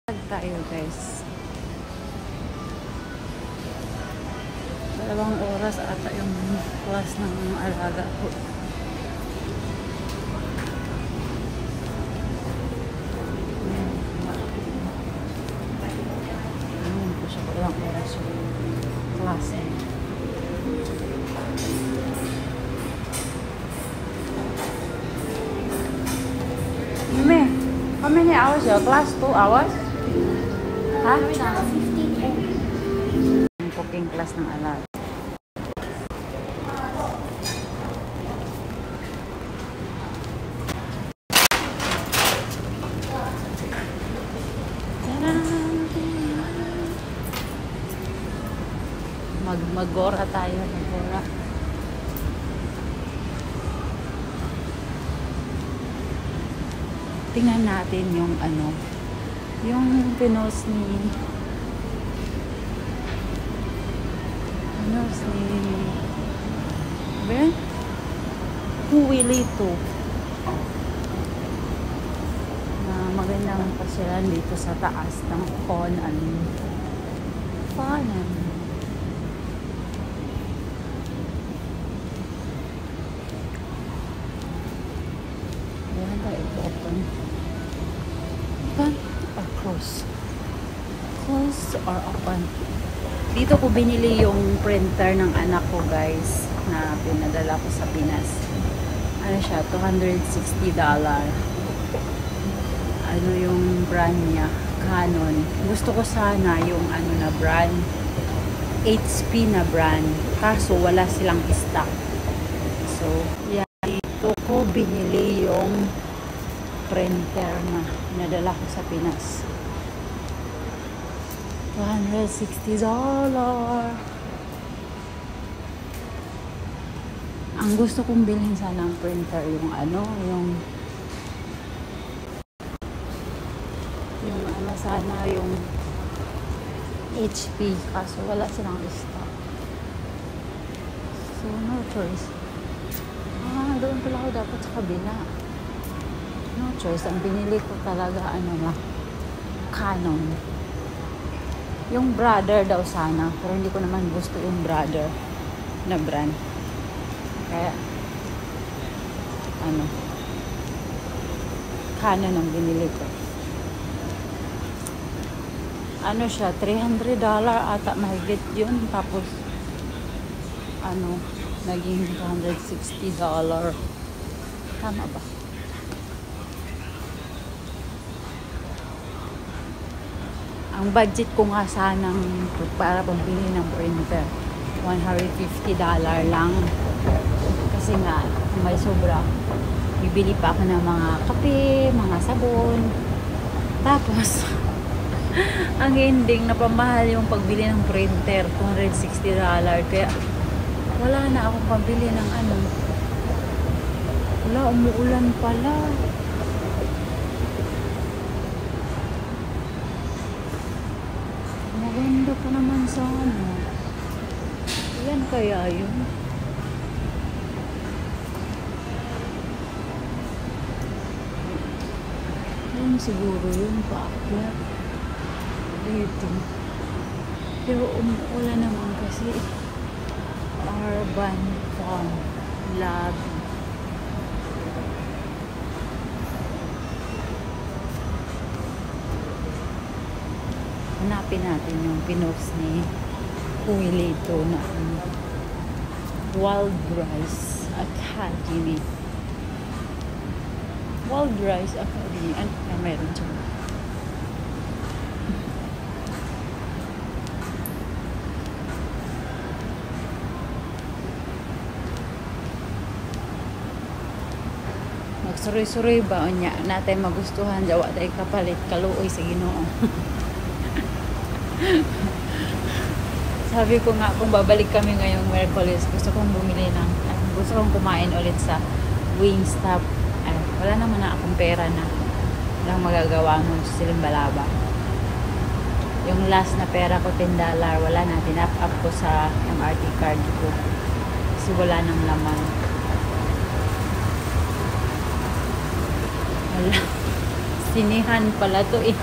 Tayo guys. 2 oras ata yung class ng alaga ko. Ayun po siya, 2 oras yung class. How many hours your class? 2 hours? Ha? Yung cooking class ng alaga. Mag-gora tayo. Mag-gora. Tingnan natin yung yung pinos ni Huwilito na magandang pasyalan dito sa taas ng Conan. Ayan tayo open. Open or close? Close or open? Dito ko binili yung printer ng anak ko guys na pinadala ko sa Pinas. Ano siya? $260. Ano yung brand niya? Canon. Gusto ko sana yung na brand. HP na brand. Kaso wala silang stock. So, yan. Dito ko binili yung printer na pinadala ko sa Pinas. $260. Ang gusto kong bilhin sana ng printer yung sana yung HP kaso wala silang stock. So no choice. Doon pala ako dapat sa kabila. No choice. Ang binili ko talaga Canon. Yung brother daw sana, pero hindi ko naman gusto yung brother na brand. Kaya Canon ang binili ko. Ano siya, $300 ata mahigit yun. Tapos naging $260. Tama ba? Ang budget ko nga sanang para pambili ng printer, $150 lang. Kasi nga, may sobra. Bibili pa ako ng mga kape, mga sabon. Tapos, ang ending na pamahal yung pagbili ng printer, $260. Kaya, wala na akong pambili ng Wala, umuulan pala. Maganda pa naman sana. Yan kaya yun. Yan siguro yun paakyat. Dito. Pero umuulan naman kasi Urban Farm Lab. Hanapin natin yung pinos ni Huwilito na Wild Rice Academy. Wild Rice Academy. Ano na meron dyan? Magsuroy-suroy ba o niya natin magustuhan jawa tayo kapalit kaluoy sa Ginoo. Sabi ko nga kung babalik kami ngayong Merkulis, gusto kong kumain ulit sa Wingstop. Wala naman na akong pera na lang magagawa mo sa Silimbalaba. Yung last na pera ko $10, wala na, tinap-up ko sa MRT card ko kasi wala nang laman. Wala. Sinihan pala to eh.